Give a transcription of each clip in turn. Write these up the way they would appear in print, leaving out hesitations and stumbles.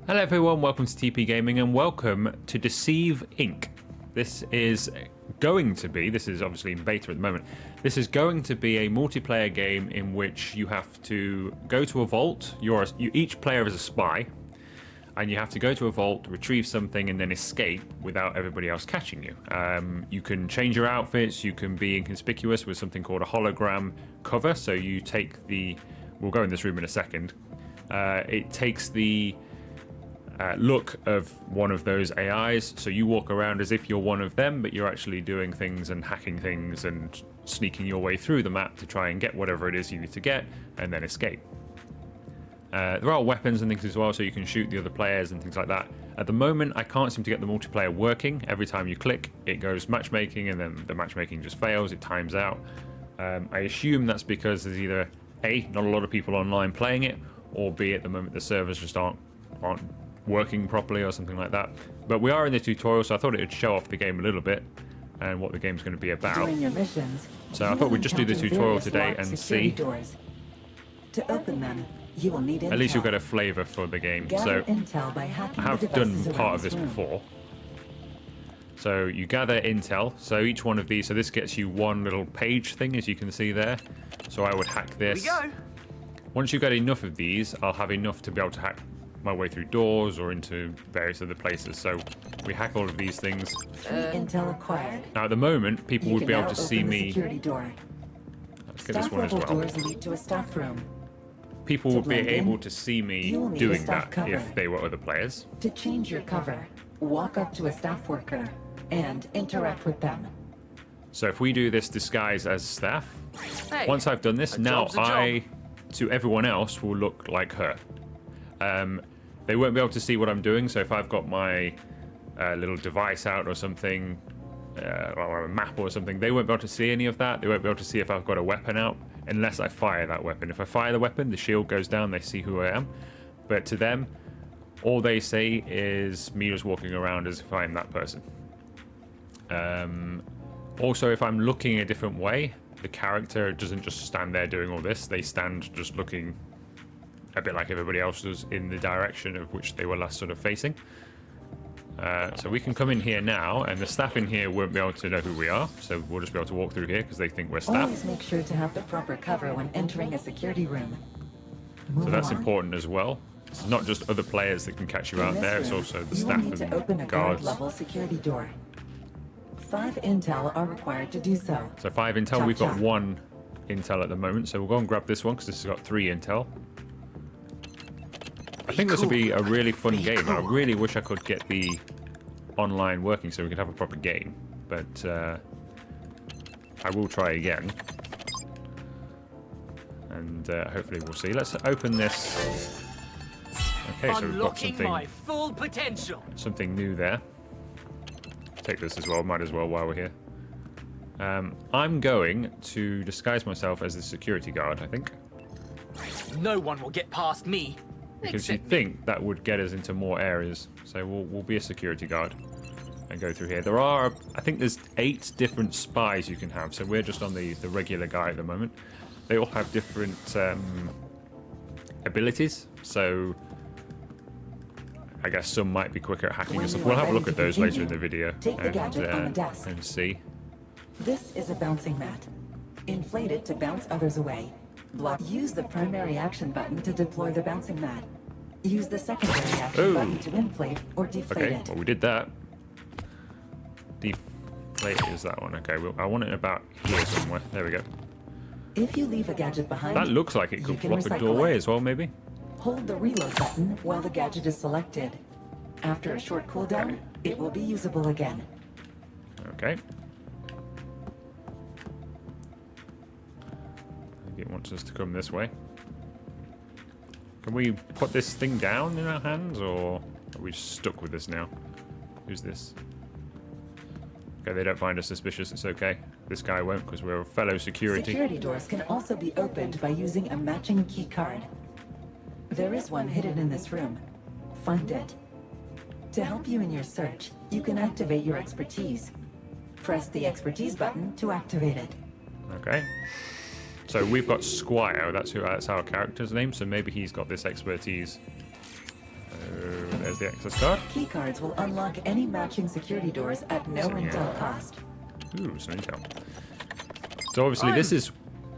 Hello everyone, welcome to TP Gaming and welcome to Deceive Inc. This is obviously in beta at the moment, this is going to be a multiplayer game in which you have to go to a vault. Each player is a spy, and you have to go to a vault, retrieve something, and then escape without everybody else catching you. You can change your outfits, you can be inconspicuous with something called a hologram cover, so you take we'll go in this room in a second, it takes the look of one of those AIs, so you walk around as if you're one of them, but you're actually doing things and hacking things and sneaking your way through the map to try and get whatever it is you need to get and then escape. There are weapons and things as well, so you can shoot the other players and things like that. At the moment, I can't seem to get the multiplayer working. Every time you click, it goes matchmaking, and then the matchmaking just fails, it times out. I assume that's because there's either A, not a lot of people online playing it, or B, at the moment the servers just aren't working properly or something like that. But we are in the tutorial, so I thought it would show off the game a little bit and what the game's going to be about. During your missions, so I thought we'd just do the tutorial today and see. Doors. To open them, you will need intel. At least you'll get a flavour for the game. Gather So intel by hacking I have the done devices part around of this room. before. So you gather intel. So each one of these, so this gets you one little page thing, as you can see there. So I would hack this. Here we go. Once you get enough of these, I'll have enough to be able to hack my way through doors or into various other places. So we hack all of these things. Intel acquired. Now at the moment, people You would can be able now to see open the me. security door. Let's get this Staff one as level well. doors lead to a staff room. People To would be blend in, able to see me you will need a doing staff that cover. if they were other players. To change your cover, walk up to a staff worker and interact with them. So if we do this disguise as staff, Hey, once I've done this, a now job's a job. to everyone else, will look like her. They won't be able to see what I'm doing, so if I've got my little device out or something, or a map or something, they won't be able to see any of that. They won't be able to see if I've got a weapon out unless I fire that weapon. If I fire the weapon, the shield goes down, they see who I am. But to them, all they see is me just walking around as if I'm that person. Also, if I'm looking a different way, the character doesn't just stand there doing all this. They stand just looking a bit like everybody else does in the direction of which they were last sort of facing. So we can come in here now, and the staff in here won't be able to know who we are, so we'll just be able to walk through here because they think we're staff. Always make sure to have the proper cover when entering a security room. So that's on. important as well. It's not just other players that can catch you In out this there, it's room, also the you will staff need to open a and guard guards. level security door. 5 intel are required to do so. So 5 intel, Chop, we've got chop. 1 intel at the moment, so we'll go and grab this one because this has got 3 intel. I think this will be a really fun game. I really wish I could get the online working so we could have a proper game, but I will try again, and hopefully we'll see. Let's open this. Okay, so we've got Unlocking my full potential. something new there. Take this as well, might as well while we're here. I'm going to disguise myself as the security guard, I think, No one will get past me. because you'd think that would get us into more areas. So we'll be a security guard and go through here. There are, I think there's 8 different spies you can have, so we're just on the regular guy at the moment. They all have different abilities, so I guess some might be quicker at hacking When and stuff. you We'll are have a ready look at to those later in continue, the video take the gadget on the desk. and see. This is a bouncing mat. Inflate it to bounce others away. Use the primary action button to deploy the bouncing mat. Use the secondary action button to inflate or deflate Okay, it. well we did that. Deflate is that one. Okay, well, I want it about here somewhere. There we go. If you leave a gadget behind, That looks like it you could can block a recycle doorway it. as well, maybe. Hold the reload button while the gadget is selected. After a short cooldown, it will be usable again. Okay. I think it wants us to come this way. Can we put this thing down in our hands, or are we just stuck with this now? Who's this? Okay, they don't find us suspicious, it's okay. This guy won't, because we're a fellow security. Security doors can also be opened by using a matching key card. There is one hidden in this room. Find it. To help you in your search, you can activate your expertise. Press the expertise button to activate it. Okay. So we've got Squire, that's our character's name, so maybe he's got this expertise. There's the access card. Keycards will unlock any matching security doors at no intel cost. Ooh, some intel. So obviously this is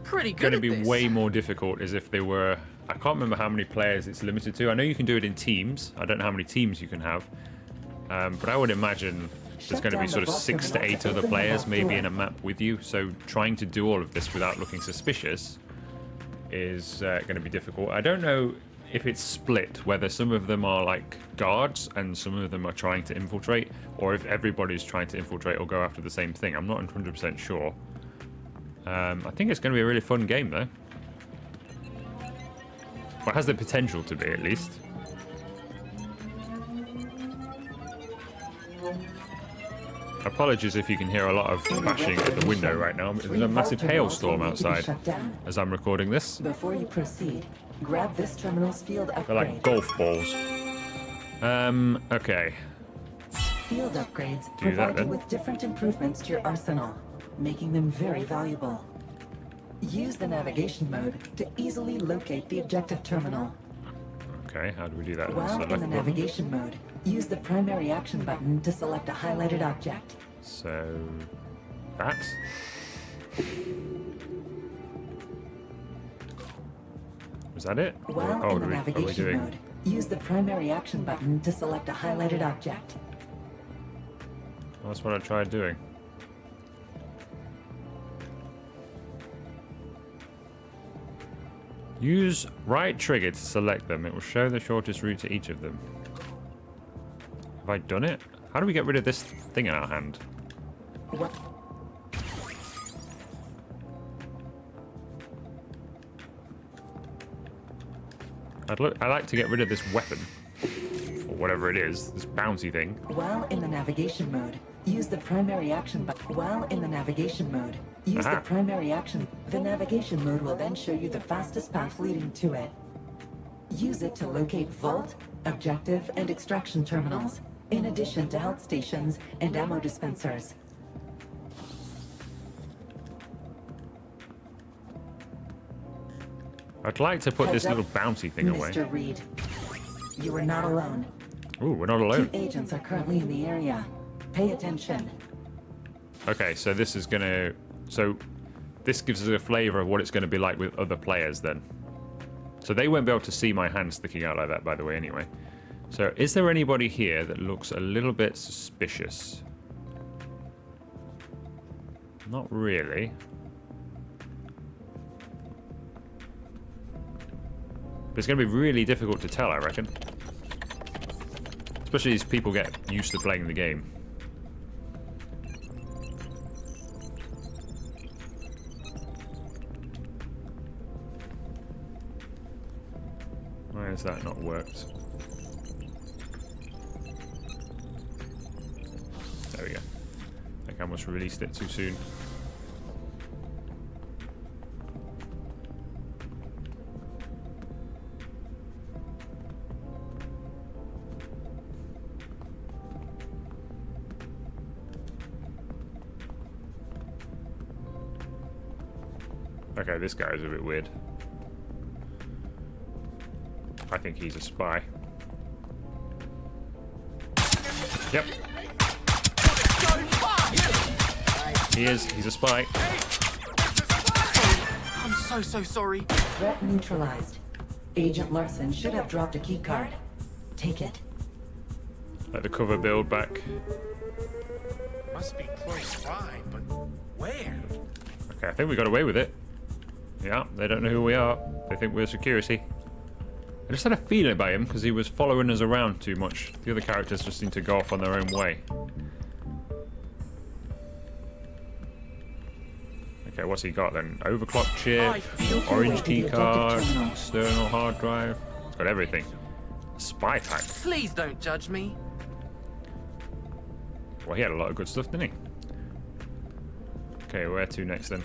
Pretty going good to at be this. way more difficult as if they were... I can't remember how many players it's limited to. I know you can do it in teams. I don't know how many teams you can have. But I would imagine there's going to be sort of 6 to 8 other players maybe in a map with you. So trying to do all of this without looking suspicious is going to be difficult. I don't know if it's split, whether some of them are like guards and some of them are trying to infiltrate, or if everybody's trying to infiltrate or go after the same thing. I'm not 100% sure. I think it's going to be a really fun game though. Well, it has the potential to be, at least. Apologies if you can hear a lot of bashing at the window right now. There's a massive hailstorm outside as I'm recording this. Before you proceed, grab this terminal's field upgrade. They're like golf balls. Okay. Field upgrades Do that, provide you then. with different improvements to your arsenal, making them very valuable. Use the navigation mode to easily locate the objective terminal. Okay, how do we do that? While So in left the button. navigation mode, use the primary action button to select a highlighted object. So... that? Was that it? While Oh, in the are we navigation doing... mode, use the primary action button to select a highlighted object. That's what I tried doing. Use right trigger to select them. It will show the shortest route to each of them. Have I done it? How do we get rid of this thing in our hand? What? I'd like to get rid of this weapon. Or whatever it is. This bouncy thing. While in the navigation mode, use the primary action button. While in the navigation mode, use Aha. the primary action. The navigation mode will then show you the fastest path leading to it. Use it to locate vault, objective, and extraction terminals, in addition to health stations and ammo dispensers. I'd like to put this Heads up, little bouncy thing away. Mr. Reed, you are not alone. Ooh, we're not 2 alone. agents are currently in the area. Pay attention. Okay, so this is gonna... So, this gives us a flavour of what it's going to be like with other players then. So they won't be able to see my hand sticking out like that, by the way, anyway. So, is there anybody here that looks a little bit suspicious? Not really. But it's going to be really difficult to tell, I reckon. Especially as people get used to playing the game. Why has that not worked? There we go. I think I must have released it too soon. Okay, this guy is a bit weird. I think he's a spy. Yep. He is. He's a spy. I'm so sorry. Threat neutralized. Agent Larson should have dropped a key card. Take it. Let the cover build back. Must be close by, but where? Okay, I think we got away with it. Yeah, they don't know who we are. They think we're security. I just had a feeling about him because he was following us around too much. The other characters just seem to go off on their own way. Okay, what's he got then? Overclock chip, orange key card, external hard drive. It's got everything. Spy tag. Please don't judge me. Well, he had a lot of good stuff, didn't he? Okay, where to next then?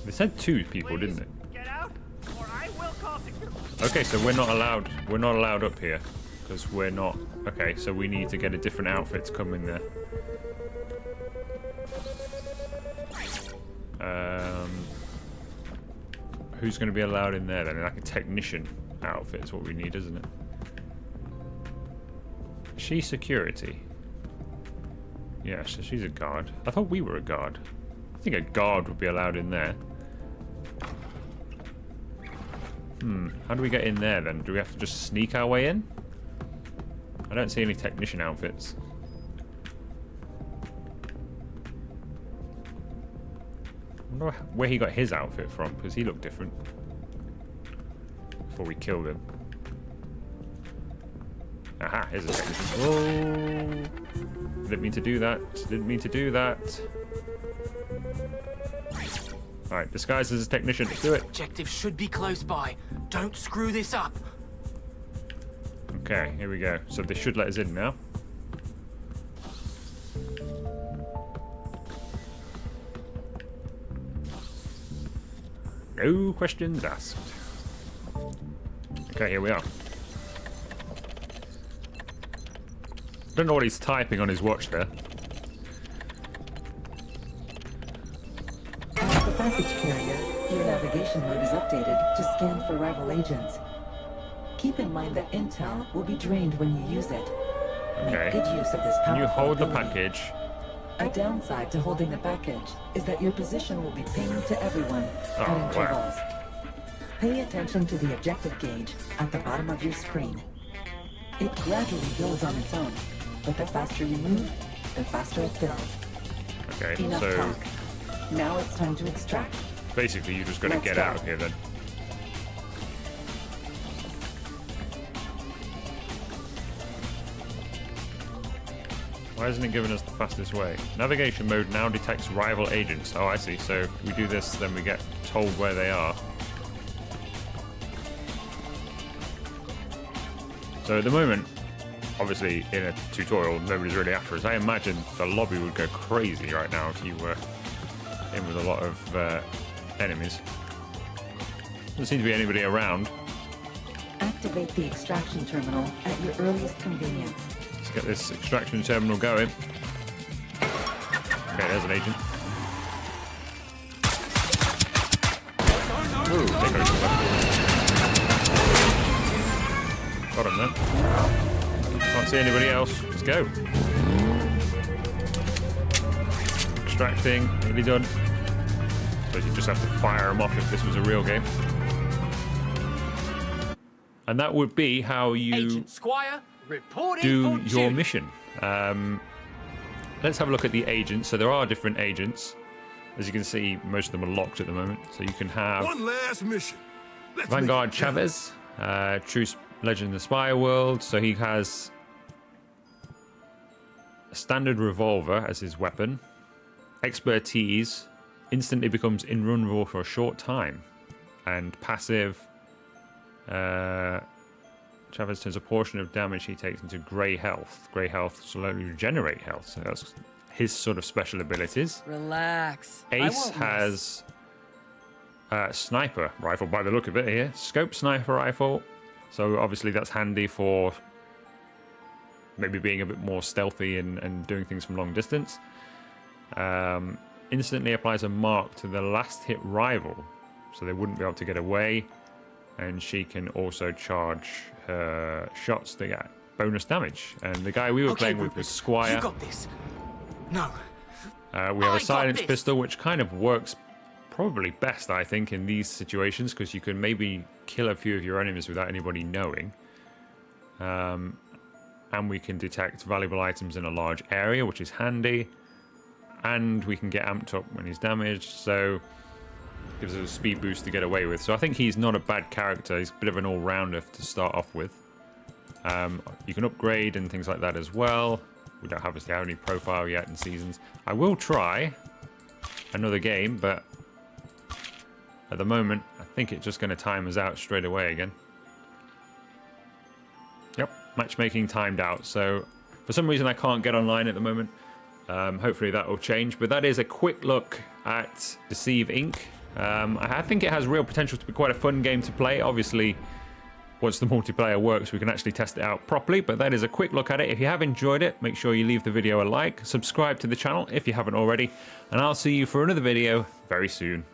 They said 2 people, didn't they? Get out, or I will call security. Okay, so we're not allowed. We're not allowed up here because we're not. Okay, so we need to get a different outfit to come in there. Who's going to be allowed in there then? Like a technician outfit is what we need, isn't it? She security. Yeah, so she's a guard. I thought we were a guard. I think a guard would be allowed in there. How do we get in there then? Do we have to just sneak our way in? I don't see any technician outfits. I wonder where he got his outfit from, because he looked different before we killed him. Aha, here's a technician. Oh! Didn't mean to do that. Didn't mean to do that. Alright, disguised as a technician. Let's do it. Objective should be close by. Don't screw this up. Okay, here we go. So they should let us in now. No questions asked. Okay, here we are. Don't know what he's typing on his watch there. As the package carrier, your navigation mode is updated to scan for rival agents. Keep in mind that intel will be drained when you use it. Okay. Make good use of this powerful Can you hold the ability. package? A downside to holding the package is that your position will be pinged to everyone Oh, at wow. intervals. Pay attention to the objective gauge at the bottom of your screen. It gradually builds on its own, but the faster you move, the faster it builds. Okay, Enough so talk. Now it's time to extract. basically you just got to Let's get go. out of here then. Why isn't it giving us the fastest way? Navigation mode now detects rival agents. Oh, I see. So if we do this, then we get told where they are. So at the moment, obviously in a tutorial, nobody's really after us. I imagine the lobby would go crazy right now if you were in with a lot of enemies. Doesn't seem to be anybody around. Activate the extraction terminal at your earliest convenience. Let's get this extraction terminal going. Okay, there's an agent. Ooh, they got him. Got him then. Can't see anybody else. Let's go. Extracting. Nearly done. Suppose you just have to fire them off if this was a real game. And that would be how you Agent Squire, reporting do for your duty. mission. Let's have a look at the agents. So there are different agents. As you can see, most of them are locked at the moment. So you can have One last mission. Let's Vanguard make it count. Chavez, true legend in the spy world. So he has a standard revolver as his weapon. Expertise instantly becomes invulnerable for a short time. And passive, Chavez turns a portion of damage he takes into grey health. Grey health slowly regenerate health. So that's his sort of special abilities. Relax. I Ace won't has sniper rifle by the look of it here. Scope sniper rifle. So obviously that's handy for maybe being a bit more stealthy and doing things from long distance. Instantly applies a mark to the last hit rival. So they wouldn't be able to get away. And she can also charge her shots to get bonus damage. And the guy we were Okay, playing with Rupert, was Squire. You got this. No. We have I a got silence this. pistol, which kind of works probably best, I think, in these situations, because you can maybe kill a few of your enemies without anybody knowing. And we can detect valuable items in a large area, which is handy. And we can get amped up when he's damaged, so gives us a speed boost to get away with. So I think he's not a bad character. He's a bit of an all-rounder to start off with. You can upgrade and things like that as well. We don't obviously have any profile yet in seasons. I will try another game, but at the moment, I think it's just going to time us out straight away again. Yep, matchmaking timed out. So for some reason, I can't get online at the moment. Hopefully that will change. But that is a quick look at Deceive Inc. I think it has real potential to be quite a fun game to play. Obviously, once the multiplayer works, we can actually test it out properly. But that is a quick look at it. If you have enjoyed it, make sure you leave the video a like, subscribe to the channel if you haven't already, and I'll see you for another video very soon.